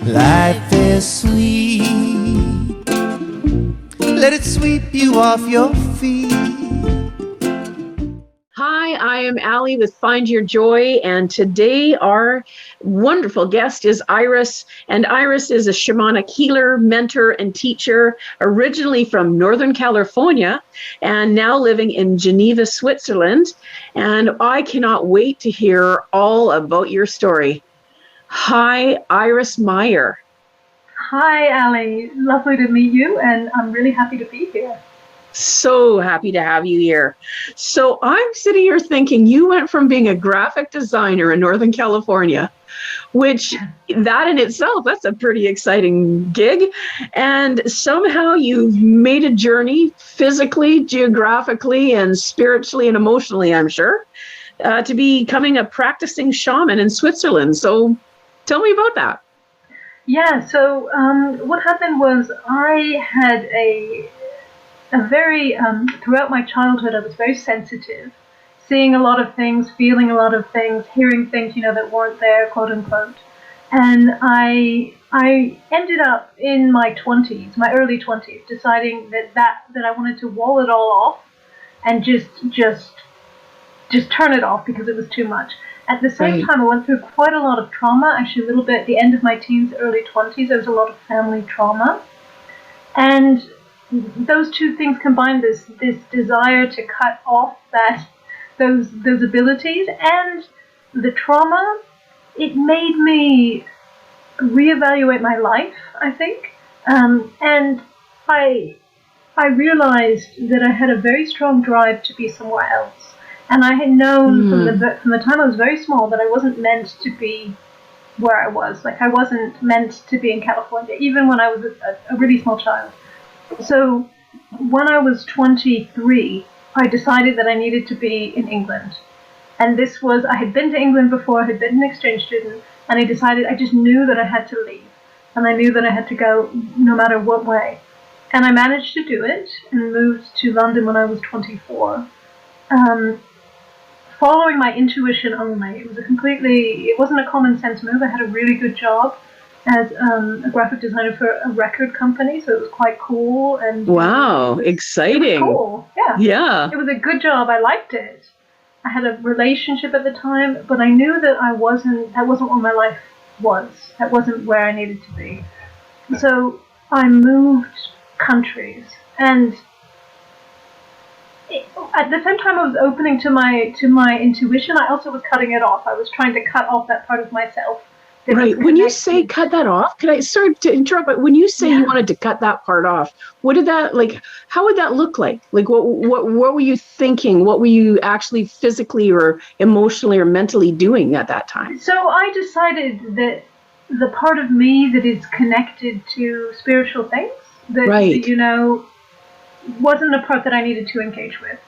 Life is sweet. Let it sweep you off your feet. Hi, I am Allie with Find Your Joy, and today our wonderful guest is Iris. And Iris is a shamanic healer, mentor, and teacher, originally from Northern California and now living in Geneva, Switzerland. And I cannot wait to hear all about your story. Hi, Iris Meyer. Hi, Allie. Lovely to meet you, and I'm really happy to be here. So happy to have you here. So I'm sitting here thinking you went from being a graphic designer in Northern California, which that in itself, that's a pretty exciting gig. And somehow you've made a journey physically, geographically, and spiritually and emotionally, I'm sure, to becoming a practicing shaman in Switzerland. So tell me about that. Yeah, so what happened was I had a very, throughout my childhood, I was very sensitive, seeing a lot of things, feeling a lot of things, hearing things, that weren't there, quote unquote. And I ended up in my 20s, my early 20s, deciding that I wanted to wall it all off and just turn it off because it was too much. At the same time, I went through quite a lot of trauma, actually a little bit at the end of my teens, early 20s, there was a lot of family trauma. And those two things combined, this desire to cut off those abilities and the trauma, it made me reevaluate my life, I think. And I realized that I had a very strong drive to be somewhere else. And I had known from the time I was very small that I wasn't meant to be where I was. Like, I wasn't meant to be in California, even when I was a really small child. So when I was 23, I decided that I needed to be in England. And I had been to England before, I had been an exchange student, and I just knew that I had to leave. And I knew that I had to go no matter what way. And I managed to do it and moved to London when I was 24. Following my intuition only. It wasn't a common sense move. I had a really good job as a graphic designer for a record company, so it was quite cool. And wow, exciting! It was cool, yeah. It was a good job. I liked it. I had a relationship at the time, but I knew that that wasn't what my life was. That wasn't where I needed to be. So I moved countries, and at the same time I was opening to my intuition, I also was cutting it off. I was trying to cut off that part of myself. Right. When you say cut that off, sorry to interrupt, but when you say you wanted to cut that part off, what did that, how would that look like? Like, what were you thinking? What were you actually physically or emotionally or mentally doing at that time? So I decided that the part of me that is connected to spiritual things, that wasn't a part that I needed to engage with.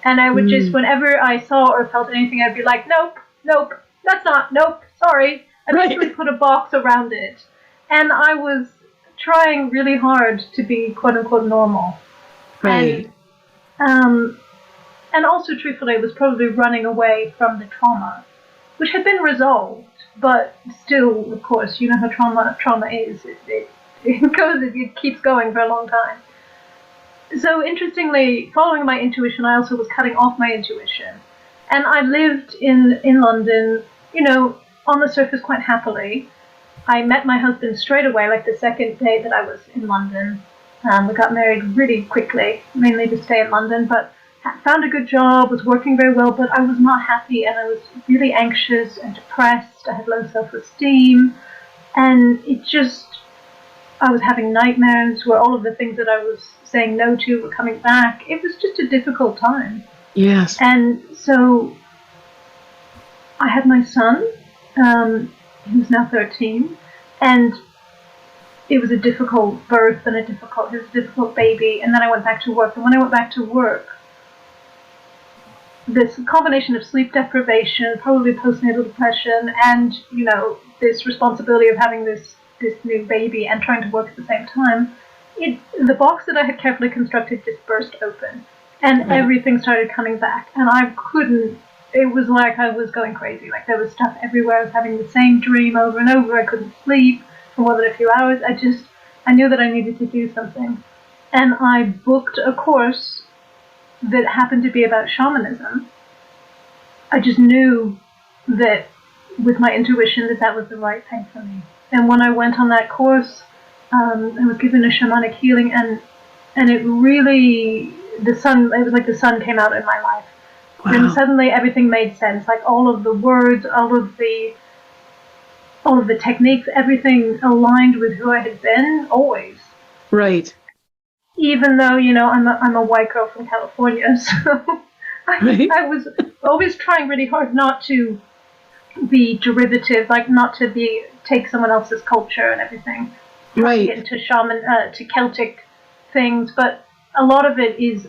And I would just, whenever I saw or felt anything, I'd be like, nope, that's not, nope, sorry. I basically put a box around it. And I was trying really hard to be quote unquote normal. Right. And also, truthfully, I was probably running away from the trauma, which had been resolved, but still, of course, you know how trauma is. It keeps going for a long time. So interestingly, following my intuition, I also was cutting off my intuition. And I lived in London, on the surface quite happily. I met my husband straight away, like the second day that I was in London. We got married really quickly, mainly to stay in London, but found a good job, was working very well, but I was not happy, and I was really anxious and depressed. I had low self-esteem, and I was having nightmares where all of the things that I was saying no to were coming back. It was just a difficult time. Yes. And so I had my son, who's now 13, and it was a difficult birth and he was a difficult baby, and then I went back to work. And when I went back to work, this combination of sleep deprivation, probably postnatal depression, and, this responsibility of having this new baby and trying to work at the same time, the box that I had carefully constructed just burst open, and everything started coming back, and it was like I was going crazy. Like, there was stuff everywhere. I was having the same dream over and over. I couldn't sleep. for more than a few hours. I knew that I needed to do something. And I booked a course that happened to be about shamanism. I just knew that with my intuition that was the right thing for me. And when I went on that course, I was given a shamanic healing, and it really, it was like the sun came out in my life. Wow. And suddenly everything made sense. Like all of the words, all of the techniques, everything aligned with who I had been always. Right. Even though, I'm a white girl from California, so I was always trying really hard not to be derivative, like not to take someone else's culture and everything. Trying to get into to Celtic things, but a lot of it is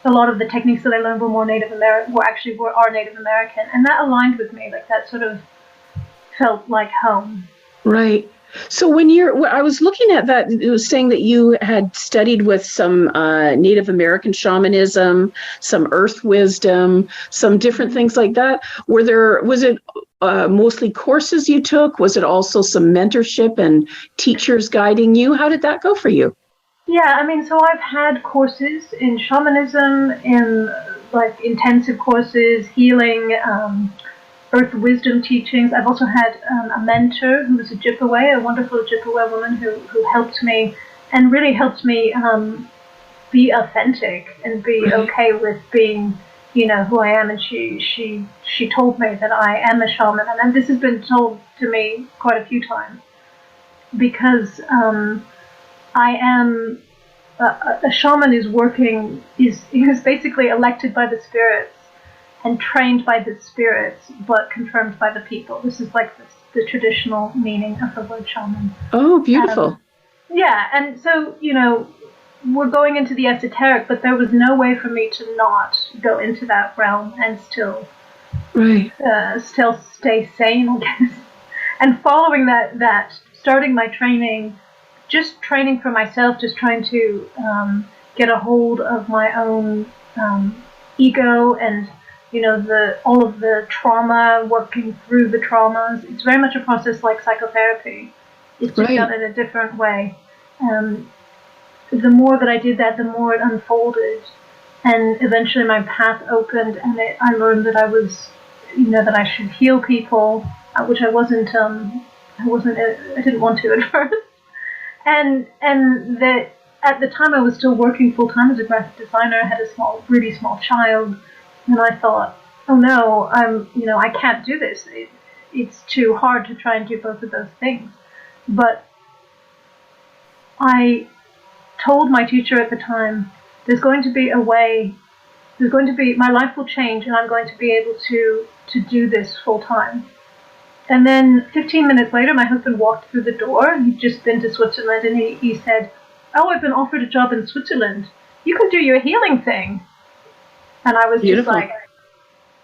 a lot of the techniques that I learned were more Native American, are Native American, and that aligned with me. Like that sort of felt like home. Right. So I was looking at that, it was saying that you had studied with some Native American shamanism, some earth wisdom, some different things like that. Was it mostly courses you took? Was it also some mentorship and teachers guiding you? How did that go for you? Yeah, I mean, so I've had courses in shamanism, in like intensive courses, healing, earth wisdom teachings. I've also had a mentor who was a wonderful Ojibwe woman who helped me and really helped me be authentic and be okay with being, who I am. And she told me that I am a shaman, and this has been told to me quite a few times because I am a shaman is basically elected by the spirits and trained by the spirits, but confirmed by the people. This is like the traditional meaning of the word shaman. Oh, beautiful. Yeah, and so, we're going into the esoteric, but there was no way for me to not go into that realm and still stay sane, I guess. And following that, starting my training, just training for myself, just trying to get a hold of my own ego and all of the trauma, working through the traumas. It's very much a process like psychotherapy. It's just done in a different way. The more that I did that, the more it unfolded, and eventually my path opened, and I learned that I was, that I should heal people, which I didn't want to at first, and that at the time I was still working full time as a graphic designer. I had a really small child. And I thought, oh no, I can't do this. It's too hard to try and do both of those things. But I told my teacher at the time, there's going to be a way, my life will change and I'm going to be able to do this full time. And then 15 minutes later, my husband walked through the door. He'd just been to Switzerland, and he said, oh, I've been offered a job in Switzerland. You can do your healing thing. And I was Beautiful. Just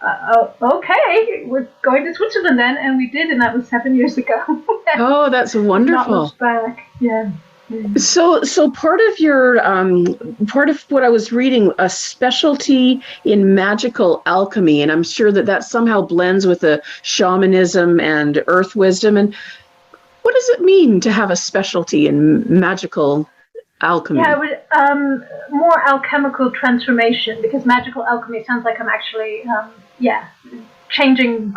like, okay, we're going to Switzerland then. And we did, and that was 7 years ago. Oh, that's wonderful. Not much back, yeah. So part of your, part of what I was reading, a specialty in magical alchemy, and I'm sure that somehow blends with the shamanism and earth wisdom. And what does it mean to have a specialty in magical alchemy? Yeah, more alchemical transformation, because magical alchemy sounds like I'm actually, changing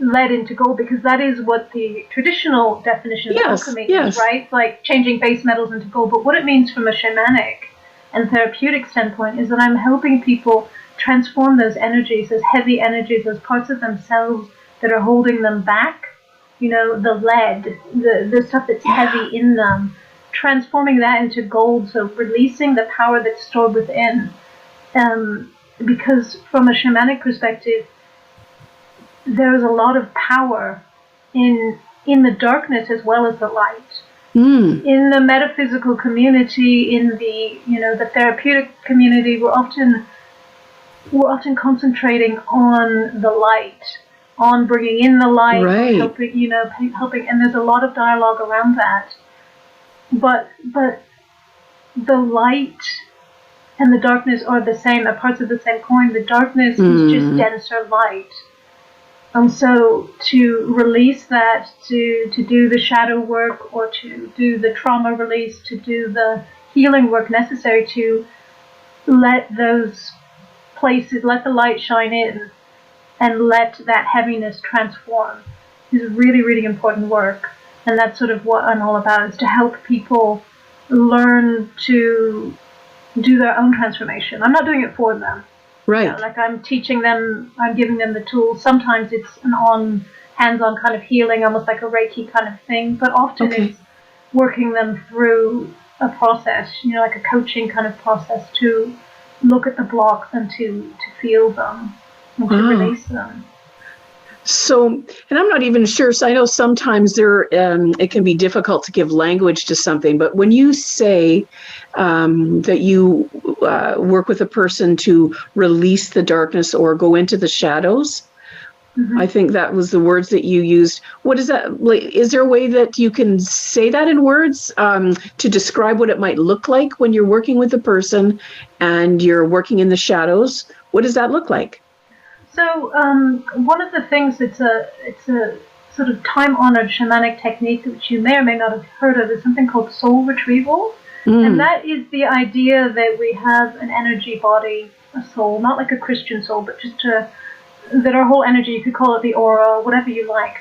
lead into gold, because that is what the traditional definition of alchemy is, right? Like changing base metals into gold. But what it means from a shamanic and therapeutic standpoint is that I'm helping people transform those energies, those heavy energies, those parts of themselves that are holding them back, the lead, the stuff that's heavy in them, transforming that into gold, so releasing the power that's stored within. Because from a shamanic perspective, there is a lot of power in the darkness as well as the light. In the metaphysical community, in the therapeutic community, we're often concentrating on the light, on bringing in the light, helping, and there's a lot of dialogue around that. But the light and the darkness are the same, are parts of the same coin. The darkness is just denser light. And so to release that, to do the shadow work, or to do the trauma release, to do the healing work necessary to let those places, let the light shine in, and let that heaviness transform, is really, really important work. And that's sort of what I'm all about, is to help people learn to do their own transformation. I'm not doing it for them. Right. You know, like I'm teaching them, I'm giving them the tools. Sometimes it's an hands-on kind of healing, almost like a Reiki kind of thing, but often it's working them through a process, like a coaching kind of process, to look at the blocks and to feel them and to release them. So, and I'm not even sure. So I know sometimes it can be difficult to give language to something. But when you say that you work with a person to release the darkness or go into the shadows, I think that was the words that you used. What is that? Like, is there a way that you can say that in words to describe what it might look like when you're working with a person and you're working in the shadows? What does that look like? So one of the things, it's a sort of time-honored shamanic technique, which you may or may not have heard of, is something called soul retrieval. And that is the idea that we have an energy body, a soul, not like a Christian soul, but just that our whole energy, you could call it the aura, whatever you like,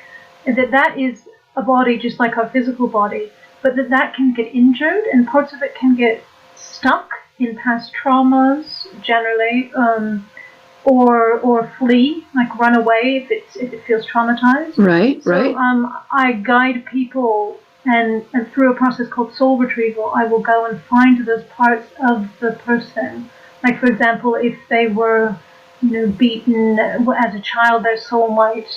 that is a body just like our physical body, but that can get injured, and parts of it can get stuck in past traumas generally, or flee, like run away if it feels traumatized. Right. I guide people, and through a process called soul retrieval, I will go and find those parts of the person. Like, for example, if they were beaten as a child, their soul might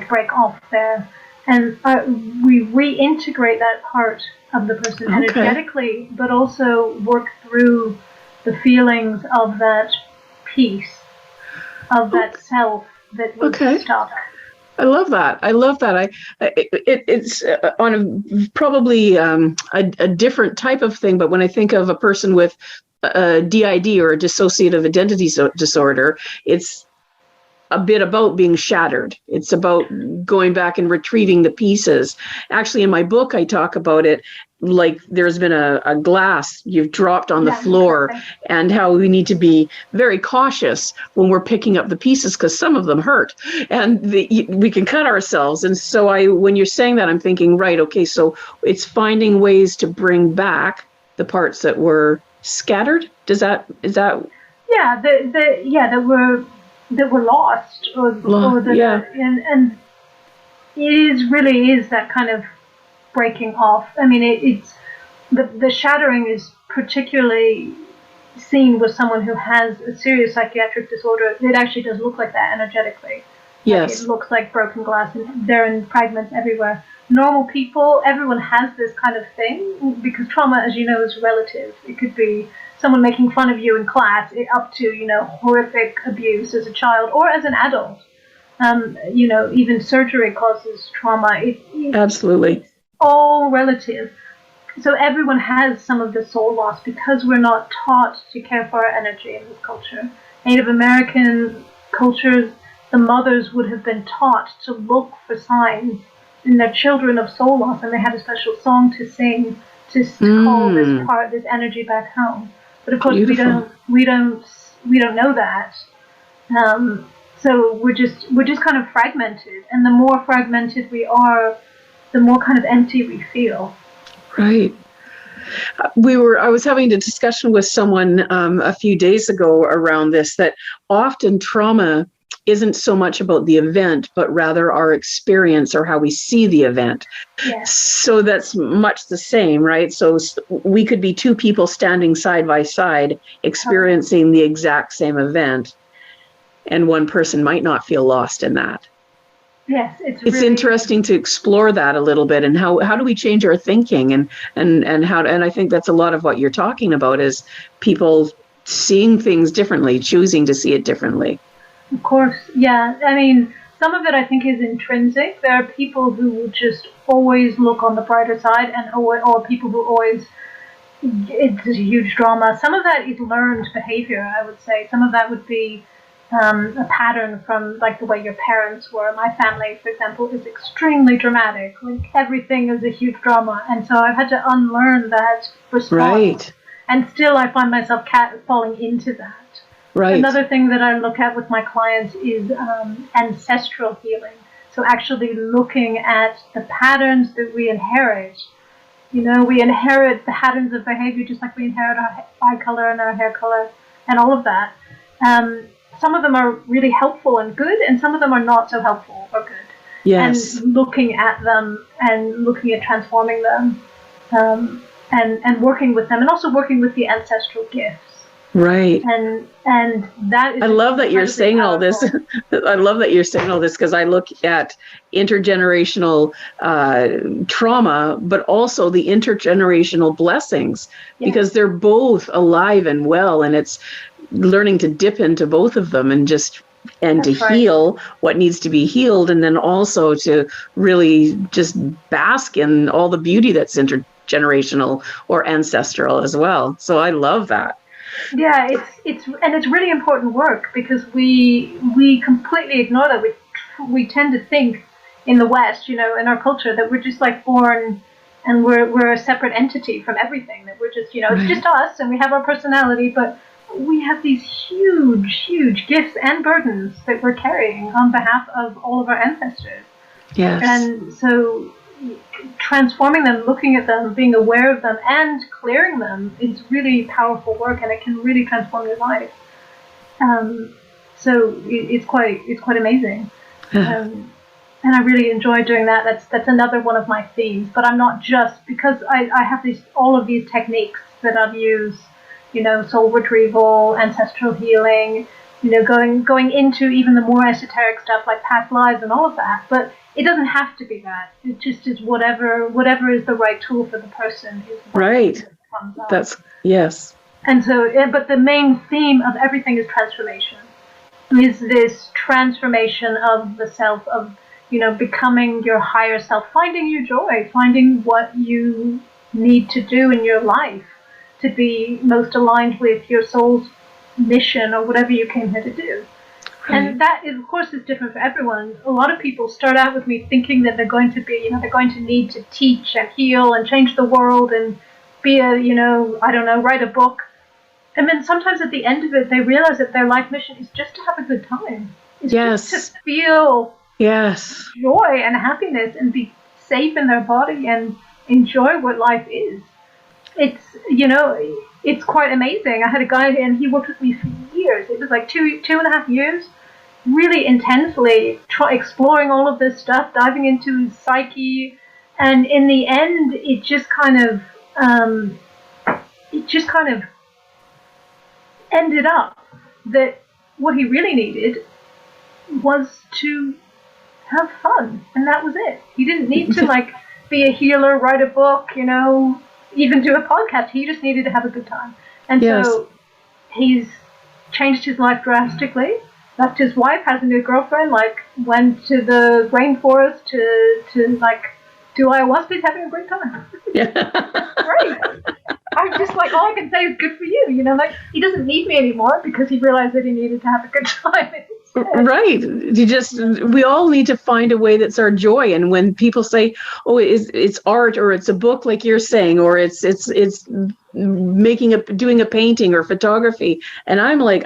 break off there, and we reintegrate that part of the person energetically, but also work through the feelings of that piece, of that self that was stuck. I love that. It's on a probably a different type of thing, but when I think of a person with DID, or a dissociative identity disorder, it's a bit about being shattered. It's about going back and retrieving the pieces. Actually, in my book, I talk about it like there's been a glass you've dropped on the floor, and how we need to be very cautious when we're picking up the pieces, because some of them hurt and we can cut ourselves. And so when you're saying that, I'm thinking, right, okay, so it's finding ways to bring back the parts that were scattered. Is that? Yeah, that were lost, and it really is that kind of breaking off. I mean, it's the shattering is particularly seen with someone who has a serious psychiatric disorder. It actually does look like that energetically. Yes. Like, it looks like broken glass, and they're in fragments everywhere. Normal people, everyone has this kind of thing, because trauma, as you know, is relative. It could be someone making fun of you in class, up to, horrific abuse as a child or as an adult. Even surgery causes trauma. Absolutely. It's all relative. So everyone has some of the soul loss, because we're not taught to care for our energy in this culture. Native American cultures, the mothers would have been taught to look for signs in their children of soul loss, and they had a special song to sing to call this energy back home. But of course, Beautiful. we don't know that. So we're just kind of fragmented, and the more fragmented we are, the more kind of empty we feel. Right. I was having a discussion with someone a few days ago around this, that often trauma isn't so much about the event, but rather our experience or how we see the event. Yes. So that's much the same, right? So we could be two people standing side by side experiencing the exact same event, and one person might not feel lost in that. Yes, it's really interesting to explore that a little bit, and how do we change our thinking, and I think that's a lot of what you're talking about, is people seeing things differently, choosing to see it differently. Of course, yeah. I mean, some of it I think is intrinsic. There are people who will just always look on the brighter side, or people who always, it's a huge drama. Some of that is learned behavior, I would say. Some of that would be a pattern from like the way your parents were. My family, for example, is extremely dramatic. Like everything is a huge drama, and so I've had to unlearn that response. Right. And still, I find myself falling into that. Right. Another thing that I look at with my clients is ancestral healing. So actually looking at the patterns that we inherit. You know, we inherit the patterns of behavior just like we inherit our eye color and our hair color and all of that. Some of them are really helpful and good, and some of them are not so helpful or good. Yes. And looking at them and looking at transforming them, and working with them, and also working with the ancestral gifts. Right. And that is. I love that you're saying all this. I love that you're saying all this, because I look at intergenerational trauma, but also the intergenerational blessings, because they're both alive and well, and it's learning to dip into both of them and to heal what needs to be healed, and then also to really just bask in all the beauty that's intergenerational or ancestral as well. So I love that. Yeah, it's really important work, because we completely ignore that. We tend to think in the West, in our culture, that we're just like born and we're a separate entity from everything. That we're just it's just us and we have our personality, but we have these huge gifts and burdens that we're carrying on behalf of all of our ancestors. Yes. And so transforming them, looking at them, being aware of them, and clearing them is really powerful work, and it can really transform your life. So it's quite amazing, and I really enjoy doing that. That's another one of my themes. But I'm not just, because I have all of these techniques that I've used, soul retrieval, ancestral healing, going into even the more esoteric stuff like past lives and all of that. But it doesn't have to be that. It just is whatever is the right tool for the person. Right. That's, yes. And so, but the main theme of everything is transformation. Is this transformation of the self, of, becoming your higher self, finding your joy, finding what you need to do in your life to be most aligned with your soul's mission or whatever you came here to do. And that, of course, is different for everyone. A lot of people start out with me thinking that they're going to be, they're going to need to teach and heal and change the world and be write a book. And then sometimes at the end of it, they realize that their life mission is just to have a good time. It's just to feel joy and happiness and be safe in their body and enjoy what life is. It's, it's quite amazing. I had a guy, and he worked with me for years. It was like two and a half years, really intensely exploring all of this stuff, diving into his psyche, and in the end, it just kind of ended up that what he really needed was to have fun, and that was it. He didn't need to be a healer, write a book, even do a podcast. He just needed to have a good time. And so he's changed his life drastically, left his wife, has a new girlfriend, went to the rainforest to do ayahuasca. He's having a great time. Yeah. Great. I'm just all I can say is good for you. He doesn't need me anymore because he realized that he needed to have a good time. Right. We all need to find a way that's our joy. And when people say, oh, it's art, or it's a book, like you're saying, or it's doing a painting or photography. And I'm like,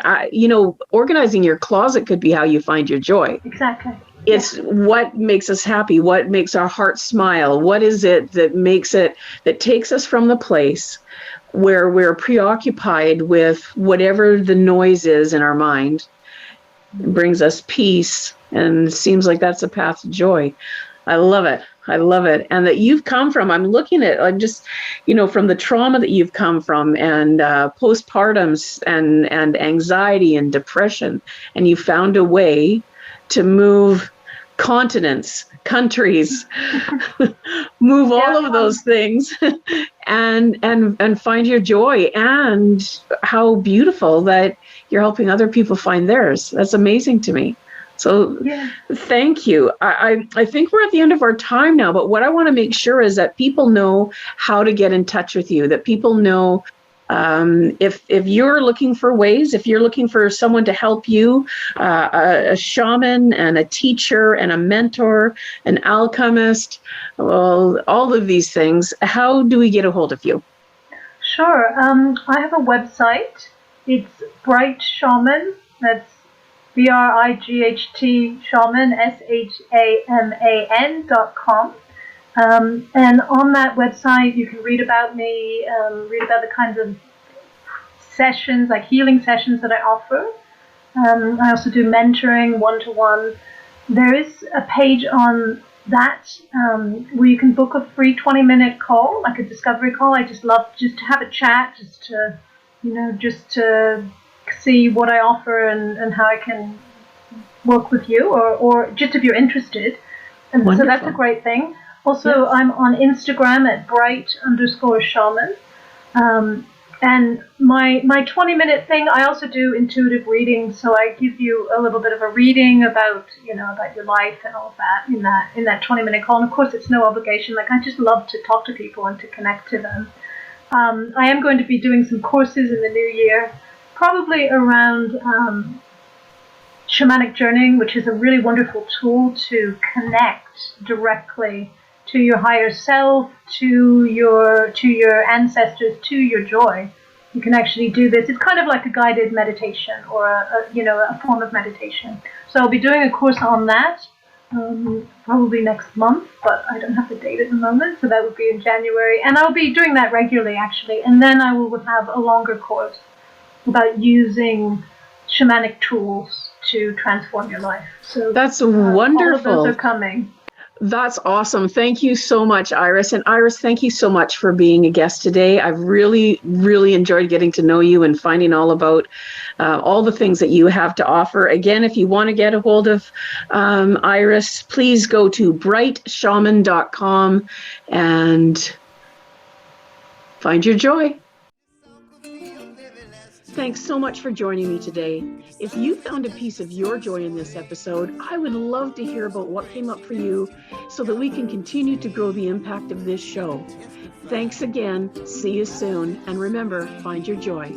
organizing your closet could be how you find your joy. Exactly. It's what makes us happy, what makes our heart smile, what is it that takes us from the place where we're preoccupied with whatever the noise is in our mind, brings us peace, and seems like that's a path to joy. I love it. And that you've come from, I'm just, from the trauma that you've come from, and postpartums and anxiety and depression, and you found a way to move continents, countries, move all of those things and find your joy, and how beautiful that you're helping other people find theirs. That's amazing to me. So thank you. I think we're at the end of our time now, but what I want to make sure is that people know how to get in touch with you, that people know If you're looking for ways, if you're looking for someone to help you, a shaman and a teacher and a mentor, an alchemist, well, all of these things, how do we get a hold of you? Sure. I have a website. It's Bright Shaman. That's BRIGHT Shaman, SHAMAN.com. And on that website, you can read about me, read about the kinds of sessions, like healing sessions that I offer. I also do mentoring one-to-one. There is a page on that where you can book a free 20-minute call, like a discovery call. I just love just to have a chat, just to see what I offer and how I can work with you, or just if you're interested. And Wonderful. so that's a great thing. Also, yes. I'm on Instagram at bright_shaman. And my 20-minute thing, I also do intuitive readings, so I give you a little bit of a reading about your life and all of that in that 20-minute call. And of course, it's no obligation. Like, I just love to talk to people and to connect to them. I am going to be doing some courses in the new year, probably around shamanic journeying, which is a really wonderful tool to connect directly to your higher self, to your ancestors, to your joy. You can actually do this. It's kind of like a guided meditation or a form of meditation. So I'll be doing a course on that probably next month, but I don't have the date at the moment, so that would be in January. And I'll be doing that regularly, actually. And then I will have a longer course about using shamanic tools to transform your life. So that's wonderful. All of those are coming. That's awesome. Thank you so much, Iris. And Iris, thank you so much for being a guest today. I've really, really enjoyed getting to know you and finding all about all the things that you have to offer. Again, if you want to get a hold of Iris, please go to brightshaman.com and find your joy. Thanks so much for joining me today. If you found a piece of your joy in this episode, I would love to hear about what came up for you so that we can continue to grow the impact of this show. Thanks again. See you soon. And remember, find your joy.